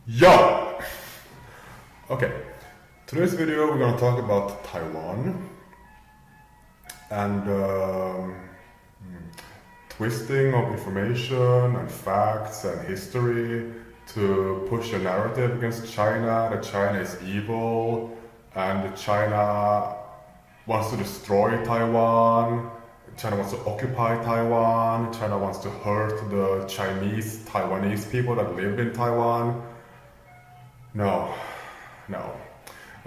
Yo! Okay, today's video we're gonna talk about Taiwan and twisting of information and facts and history to push a narrative against China that China is evil and that China wants to destroy Taiwan, China wants to occupy Taiwan, China wants to hurt the Chinese, Taiwanese people that live in Taiwan. No.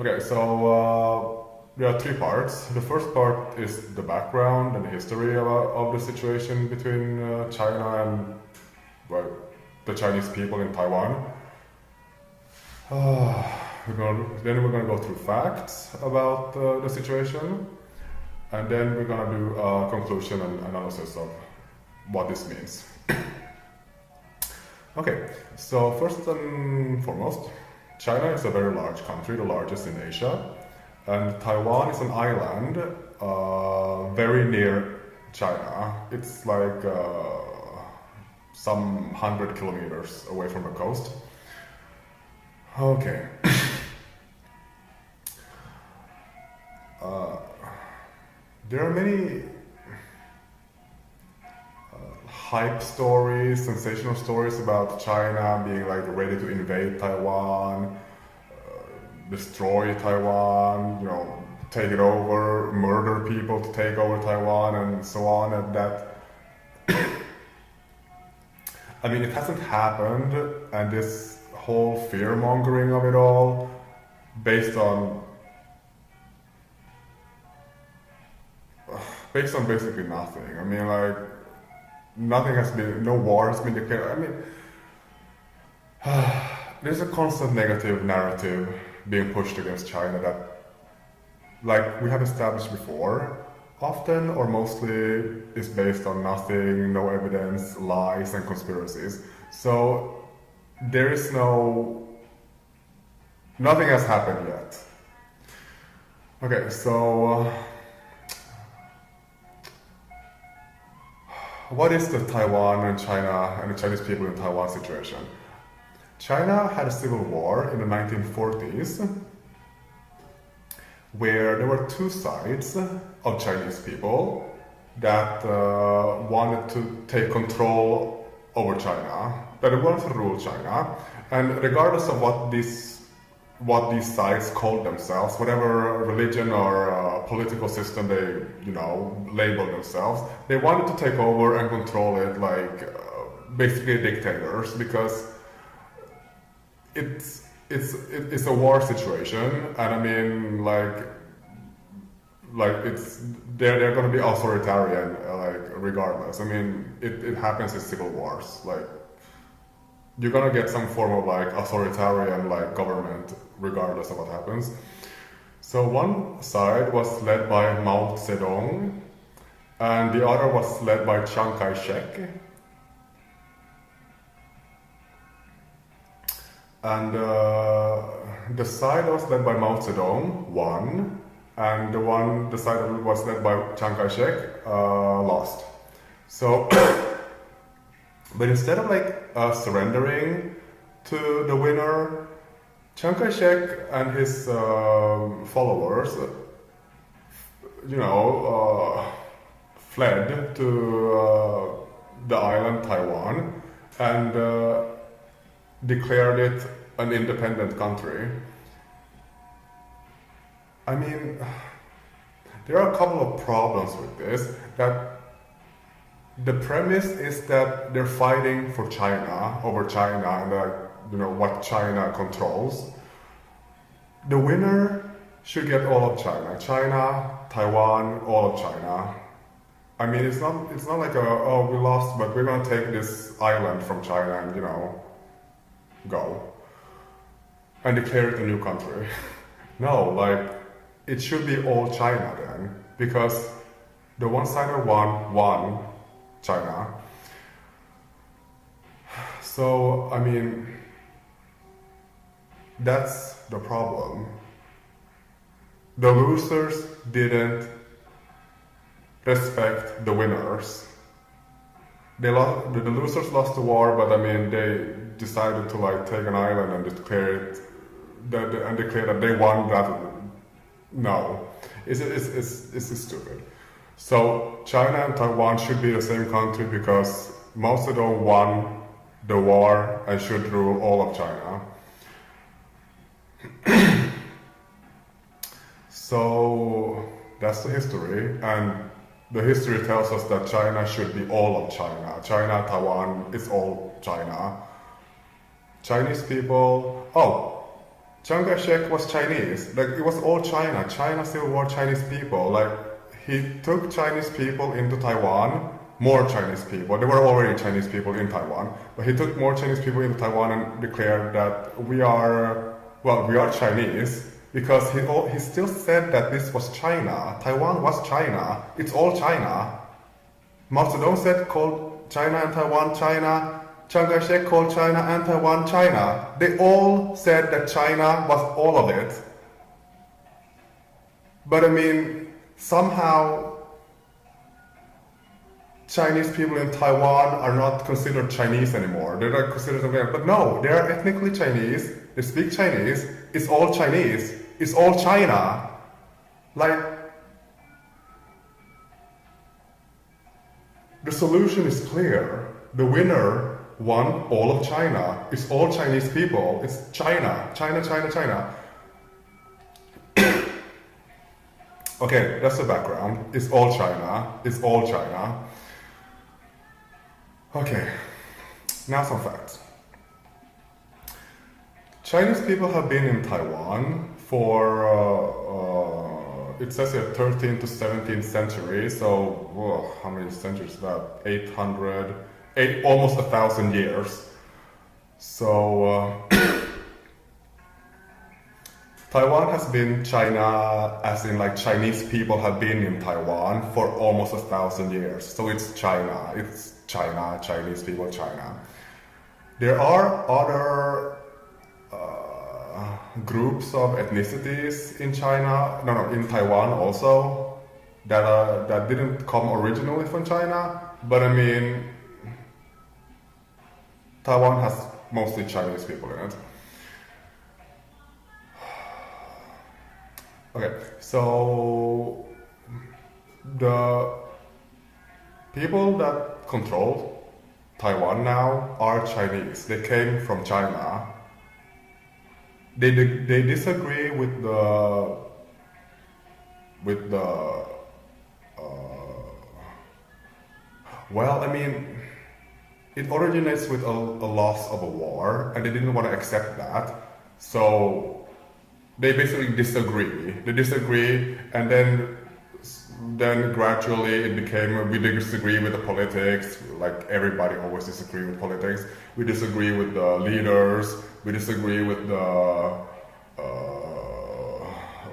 Okay, so there are three parts. The first part is the background and the history of the situation between China and the Chinese people in Taiwan. Then we're gonna go through facts about the situation, and then we're gonna do a conclusion and analysis of what this means. Okay, so first and foremost, China is a very large country, the largest in Asia, and Taiwan is an island very near China. It's like some 100 kilometers away from the coast. Okay. There are many hype stories, sensational stories about China being like ready to invade Taiwan, destroy Taiwan, take it over, murder people to take over Taiwan, and so on. And that, I mean, it hasn't happened, and this whole fear mongering of it all, based on basically nothing. I mean, like, no war has been declared. I mean, there's a constant negative narrative being pushed against China that, like we have established before, often or mostly is based on nothing, no evidence, lies, and conspiracies. So there is nothing has happened yet. Okay, so what is the Taiwan and China and the Chinese people in Taiwan situation? China had a civil war in the 1940s where there were two sides of Chinese people that wanted to take control over China, that they wanted to rule China, and regardless of what these sides called themselves, whatever religion or political system they, labeled themselves, they wanted to take over and control it like basically dictators, because it's a war situation, and I mean, like they're going to be authoritarian, regardless. I mean, it happens in civil wars, like you're gonna get some form of like authoritarian government regardless of what happens. So one side was led by Mao Ze Dong and the other was led by Chiang Kai-shek. And the side that was led by Mao Ze Dong won, and the side that was led by Chiang Kai-shek lost. So but instead of surrendering to the winner, Chiang Kai-shek and his followers, fled to the island Taiwan and declared it an independent country. I mean, there are a couple of problems with this. That the premise is that they're fighting for China, over China, and what China controls. The winner should get all of China. China, Taiwan, all of China. I mean, it's not like we lost, but we're gonna take this island from China and go and declare it a new country. No, it should be all China then, because the one-sided won China. So, I mean, that's the problem. The losers didn't respect the winners. they lost, the losers lost the war, but I mean they decided to like take an island and declare it, and declare that they won that. No, it's stupid. So China and Taiwan should be the same country because Mao Ze Dong won the war and should rule all of China. So that's the history, and the history tells us that China should be all of China. China, Taiwan, it's all China. Chinese people, oh, Chiang Kai-shek was Chinese. Like, it was all China. China still were Chinese people. Like, he took Chinese people into Taiwan, more Chinese people. There were already Chinese people in Taiwan, but he took more Chinese people into Taiwan and declared that we are Chinese, because he still said that this was China. Taiwan was China. It's all China. Mao Zedong said, called China and Taiwan China. Chiang Kai-shek called China and Taiwan China. They all said that China was all of it. But I mean, somehow Chinese people in Taiwan are not considered Chinese anymore. They're not considered something else. But no, they are ethnically Chinese. They speak Chinese. It's all Chinese. It's all China. Like, the solution is clear. The winner won all of China. It's all Chinese people. It's China. China, China, China. Okay, that's the background. It's all China. It's all China. Okay, now some facts. Chinese people have been in Taiwan for, it says here 13th to 17th century, so whoa, how many centuries is that? 800, almost 1,000 years. So Taiwan has been China, as in like Chinese people have been in Taiwan for almost 1,000 years. So it's China, Chinese people, China. There are other groups of ethnicities in China, in Taiwan also, that didn't come originally from China, but I mean, Taiwan has mostly Chinese people in it. Okay, so the people that control Taiwan now are Chinese. They came from China. They disagree with the well, I mean, it originates with a loss of a war, and they didn't want to accept that, so they basically disagree. They disagree, and then gradually it became, we disagree with the politics, like everybody always disagree with politics. We disagree with the leaders, we disagree with the,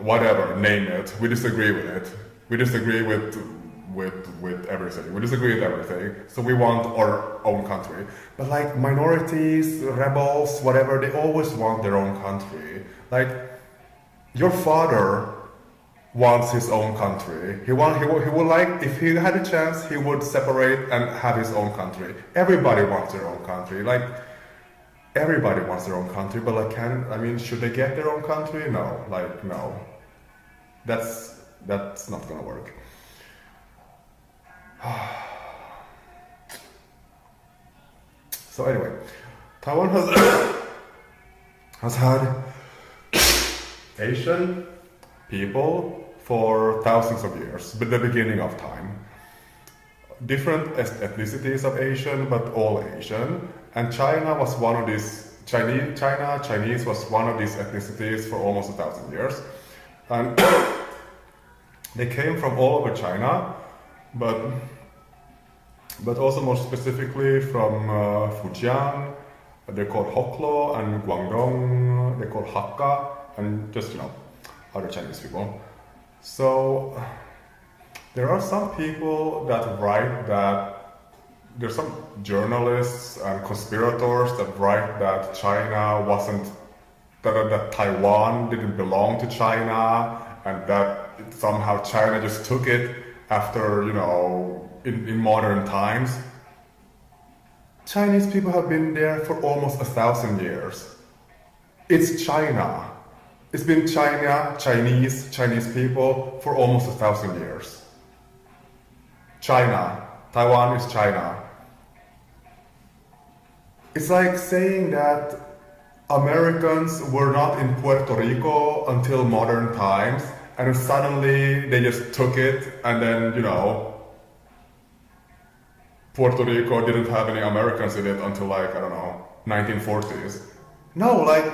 whatever, name it, we disagree with it. We disagree with everything. We disagree with everything. So we want our own country. But like minorities, rebels, whatever, they always want their own country. Like, your father wants his own country. He would like, if he had a chance, he would separate and have his own country. Everybody wants their own country. Like, everybody wants their own country, but like, should they get their own country? No, like, no. That's not gonna work. So anyway, Taiwan has had Asian people for thousands of years, but the beginning of time. Different ethnicities of Asian, but all Asian. And China was one of these, Chinese was one of these ethnicities for almost 1,000 years. And they came from all over China, but also more specifically from Fujian. They're called Hoklo, and Guangdong, they're called Hakka, and just, other Chinese people. So there are some people that write that, there's some journalists and conspirators that write that China wasn't, that Taiwan didn't belong to China, and that somehow China just took it after, in modern times. Chinese people have been there for almost 1,000 years. It's China. It's been Chinese people for almost 1,000 years. China. Taiwan is China. It's like saying that Americans were not in Puerto Rico until modern times, and suddenly they just took it, and then, Puerto Rico didn't have any Americans in it until, like, I don't know, 1940s. No, like,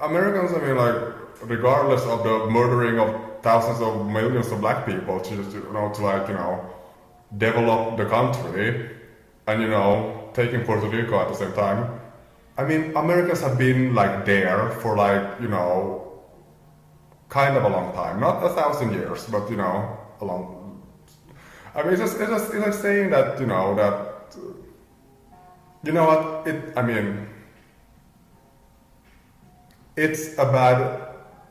Americans, I mean, like, regardless of the murdering of thousands of millions of black people to just, develop the country and, taking Puerto Rico at the same time. I mean, Americans have been, like, there for, like, kind of a long time. Not 1,000 years, but, a long... I mean, it's like saying that, that... You know what? It's a bad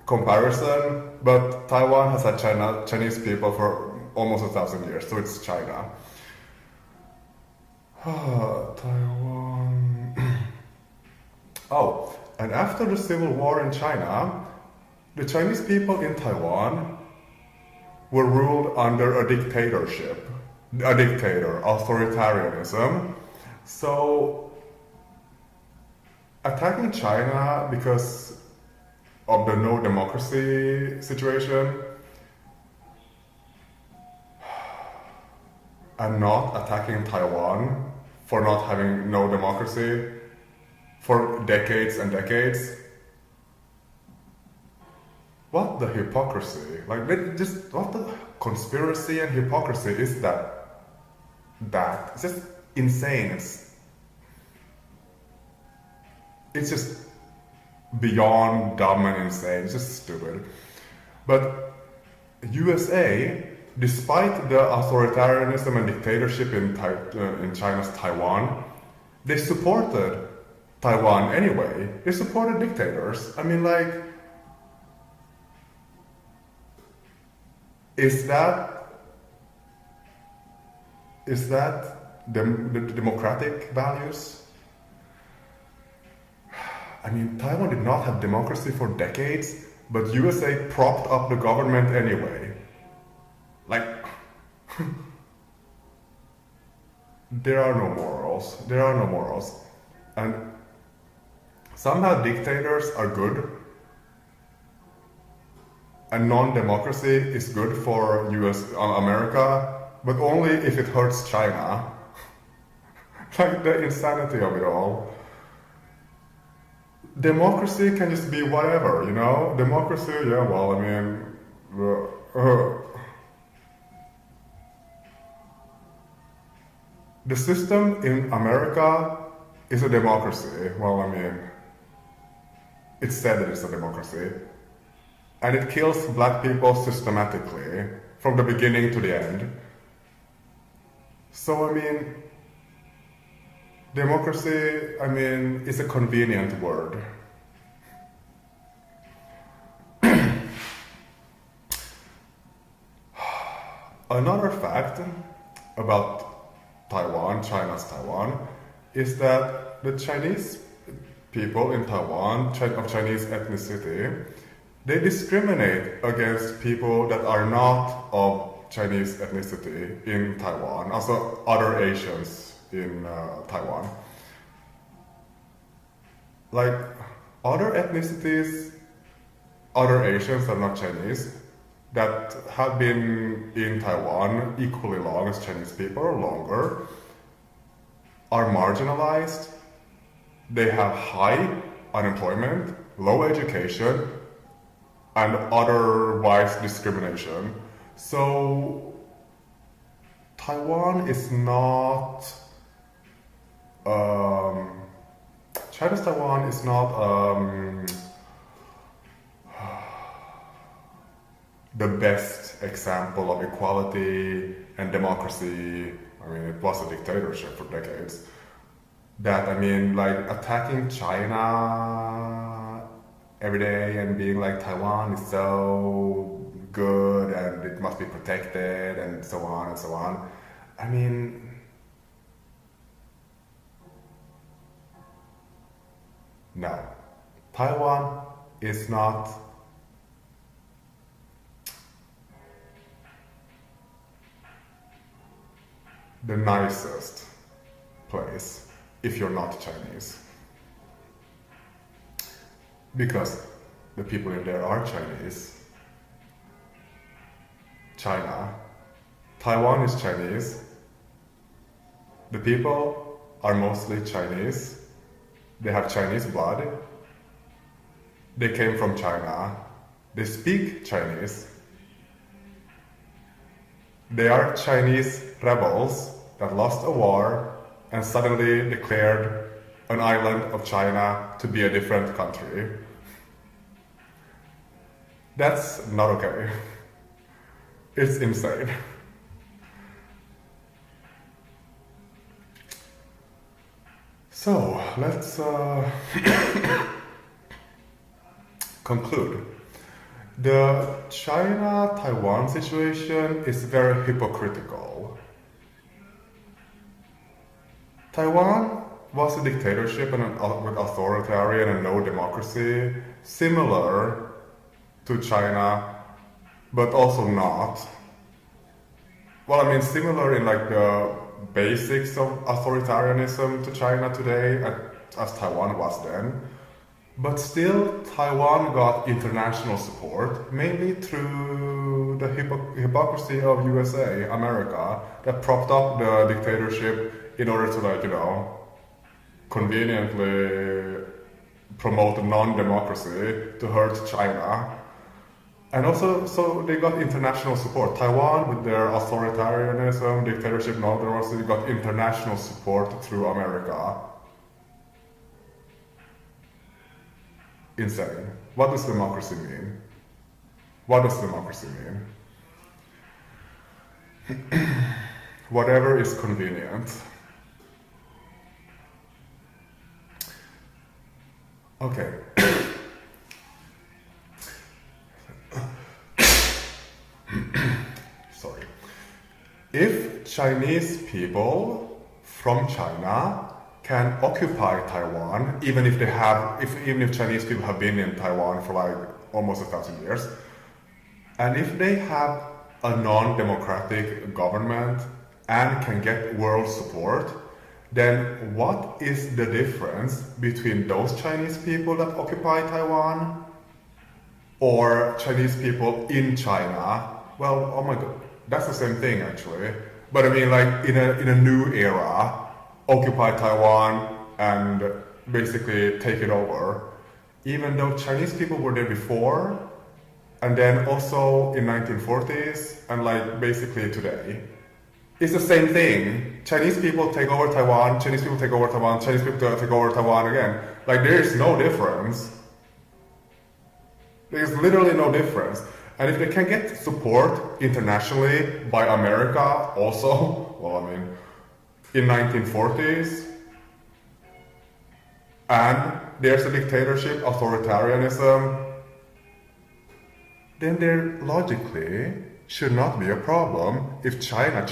comparison, but Taiwan has had Chinese people for almost 1,000 years, so it's China. Taiwan... Oh, and after the civil war in China, the Chinese people in Taiwan were ruled under a dictatorship, authoritarianism. So, attacking China because of the no democracy situation and not attacking Taiwan for not having no democracy for decades and decades. What the hypocrisy? Like, what the conspiracy and hypocrisy is that? It's just insane. It's just beyond dumb and insane. It's just stupid. But USA, despite the authoritarianism and dictatorship in China's Taiwan, they supported Taiwan anyway. They supported dictators. I mean, like, is that the democratic values? I mean, Taiwan did not have democracy for decades, but USA propped up the government anyway. Like, there are no morals. There are no morals. And somehow dictators are good, and non-democracy is good for America, but only if it hurts China. Like, the insanity of it all. Democracy can just be whatever, Democracy, yeah, well, I mean... The system in America is a democracy. Well, I mean... It's said that it's a democracy. And it kills black people systematically, from the beginning to the end. So, I mean... Democracy, I mean, is a convenient word. Another fact about Taiwan, China's Taiwan, is that the Chinese people in Taiwan, of Chinese ethnicity, they discriminate against people that are not of Chinese ethnicity in Taiwan, also other Asians in Taiwan. Like, other ethnicities, other Asians that are not Chinese, that have been in Taiwan equally long as Chinese people or longer, are marginalized. They have high unemployment, low education, and otherwise discrimination. So Taiwan is not China's Taiwan is not the best example of equality and democracy. I mean, it was a dictatorship for decades. That, I mean, like, attacking China every day and being like, Taiwan is so good and it must be protected and so on and so on. I mean, No. Taiwan is not the nicest place if you're not Chinese. Because the people in there are Chinese. China. Taiwan is Chinese. The people are mostly Chinese. They have Chinese blood. They came from China. They speak Chinese. They are Chinese rebels that lost a war and suddenly declared an island of China to be a different country. That's not okay. It's insane. So, let's conclude. The China-Taiwan situation is very hypocritical. Taiwan was a dictatorship and with authoritarian and no democracy, similar to China, but also not. Well, I mean, similar in like the basics of authoritarianism to China today, as Taiwan was then. But still, Taiwan got international support, mainly through the hypocrisy of USA, America, that propped up the dictatorship in order to, like, you know, conveniently promote non-democracy to hurt China. And also, so they got international support. Taiwan, with their authoritarianism, dictatorship, non-democracy, got international support through America. Insane. What does democracy mean? What does democracy mean? Whatever is convenient. Okay. Sorry. If Chinese people from China can occupy Taiwan, even if Chinese people have been in Taiwan for like almost 1,000 years, and if they have a non-democratic government and can get world support, then what is the difference between those Chinese people that occupy Taiwan or Chinese people in China? Well, oh my god, that's the same thing actually. But I mean, like in a new era, occupy Taiwan and basically take it over. Even though Chinese people were there before, and then also in 1940s, and like basically today. It's the same thing. Chinese people take over Taiwan, Chinese people take over Taiwan, Chinese people take over Taiwan again. Like there is no difference. There's literally no difference. And if they can get support internationally by America also, well, I mean, in 1940s, and there's a dictatorship, authoritarianism, then there logically should not be a problem if China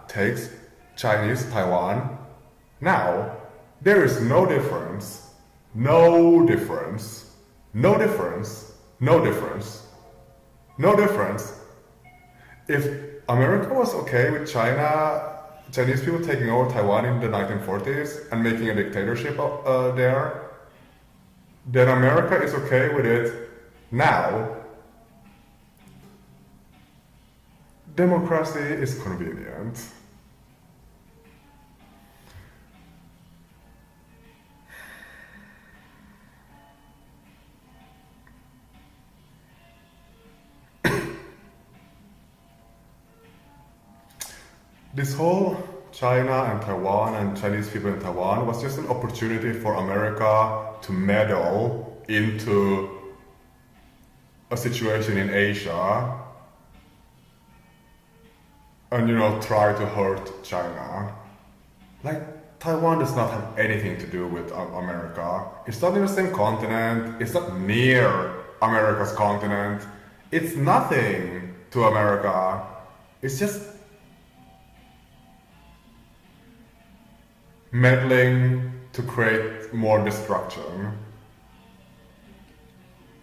takes Chinese Taiwan now. There is no difference. No difference. No difference. No difference. No difference. If America was okay with Chinese people taking over Taiwan in the 1940s and making a dictatorship there, then America is okay with it now. Democracy is convenient. This whole China and Taiwan and Chinese people in Taiwan was just an opportunity for America to meddle into a situation in Asia and, you know, try to hurt China. Like, Taiwan does not have anything to do with America. It's not in the same continent. It's not near America's continent. It's nothing to America. It's just meddling to create more destruction.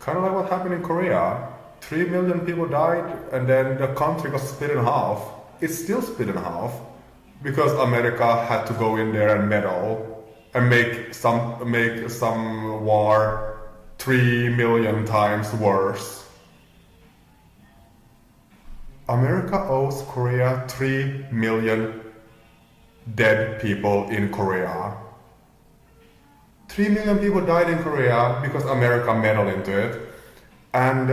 Kind of like what happened in Korea. 3 million people died, and then the country got split in half. It's still split in half because America had to go in there and meddle and make some war 3 million times worse. America owes Korea 3 million dead people in Korea. 3 million people died in Korea because America meddled into it and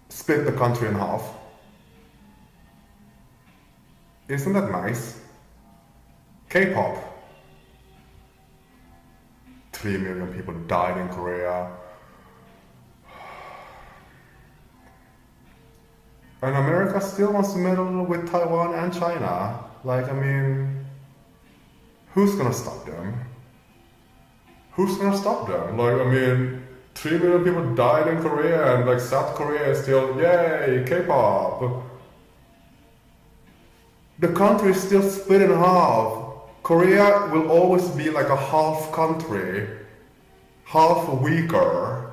split the country in half. Isn't that nice? K-pop. 3 million people died in Korea. And America still wants to meddle with Taiwan and China. Like, I mean, who's gonna stop them? Who's gonna stop them? Like, I mean, 3 million people died in Korea and like South Korea is still, yay, K-pop. The country is still split in half. Korea will always be like a half country, half weaker.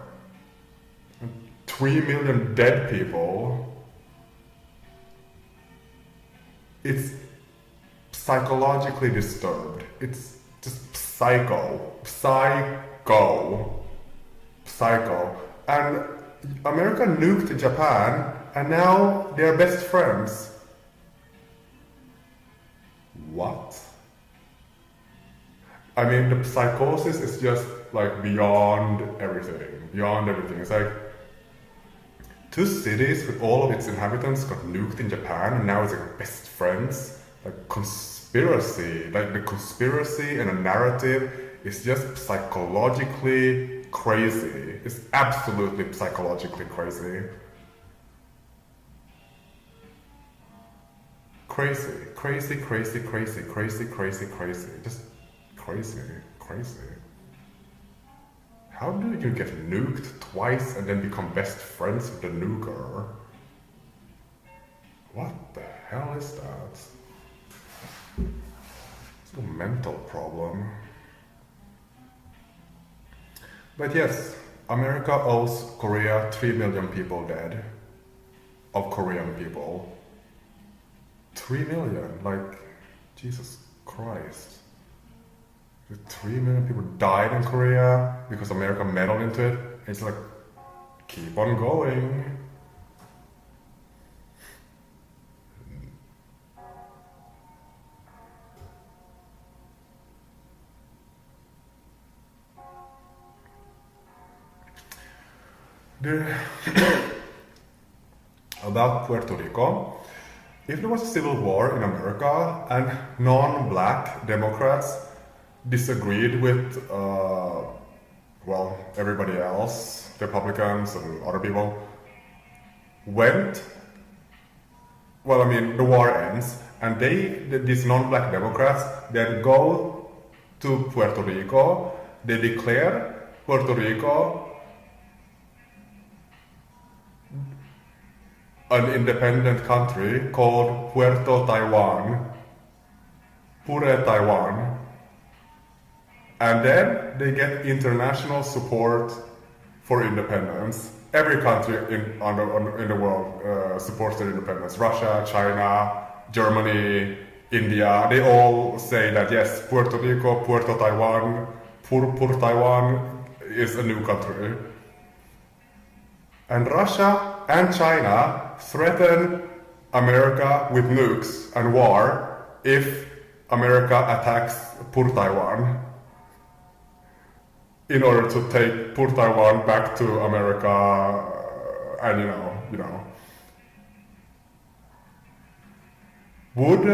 3 million dead people. It's psychologically disturbed. It's just psycho. And America nuked Japan, and now they're best friends. What? I mean, the psychosis is just like beyond everything. It's like 2 cities with all of its inhabitants got nuked in Japan, and now it's like best friends. Like conspiracy, like the conspiracy and the narrative is just psychologically crazy. It's absolutely psychologically crazy. Crazy. Just crazy. How do you get nuked twice and then become best friends with the nuker? What the hell is that? It's a mental problem. But yes, America owes Korea 3 million people dead. Of Korean people. 3 million, like, Jesus Christ. 3 million people died in Korea because America meddled into it. It's like, keep on going. About Puerto Rico, if there was a civil war in America and non-black Democrats disagreed with, everybody else, Republicans and other people, the war ends, and these non-black Democrats, then go to Puerto Rico, they declare Puerto Rico an independent country called Puerto Taiwan, Pure Taiwan, and then they get international support for independence. Every country in the world supports their independence. Russia, China, Germany, India, they all say that yes, Puerto Rico, Puerto Taiwan, Pure Taiwan is a new country. And Russia and China threaten America with nukes and war if America attacks Pure Taiwan in order to take Pure Taiwan back to America and you know. Would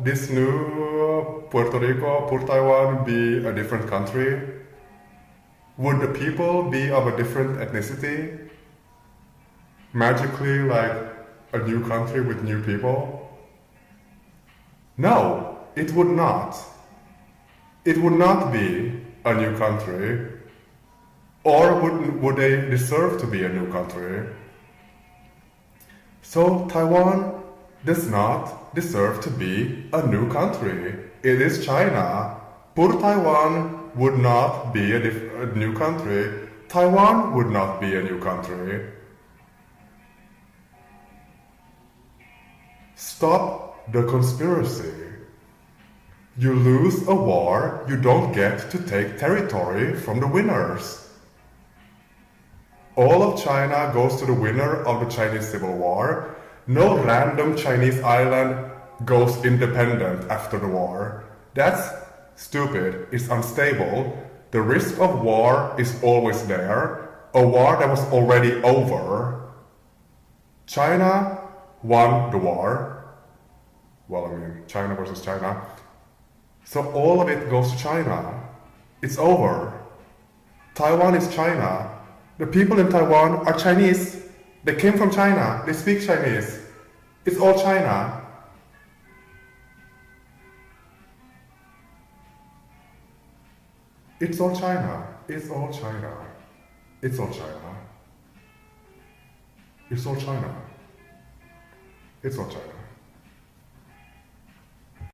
this new Puerto Rico, Pure Taiwan be a different country? Would the people be of a different ethnicity? Magically, like a new country with new people? No, it would not. It would not be a new country. Or would they deserve to be a new country? So Taiwan does not deserve to be a new country. It is China. Pure Taiwan would not be a new country. Taiwan would not be a new country. Stop the conspiracy. You lose a war, you don't get to take territory from the winners. All of China goes to the winner of the Chinese Civil War. No random Chinese island goes independent after the war. That's stupid, it's unstable. The risk of war is always there. A war that was already over. China won the war. Well, I mean, China versus China. So all of it goes to China. It's over. Taiwan is China. The people in Taiwan are Chinese. They came from China. They speak Chinese. It's all China. It's all China. It's all China. It's all China. It's all China. It's all China.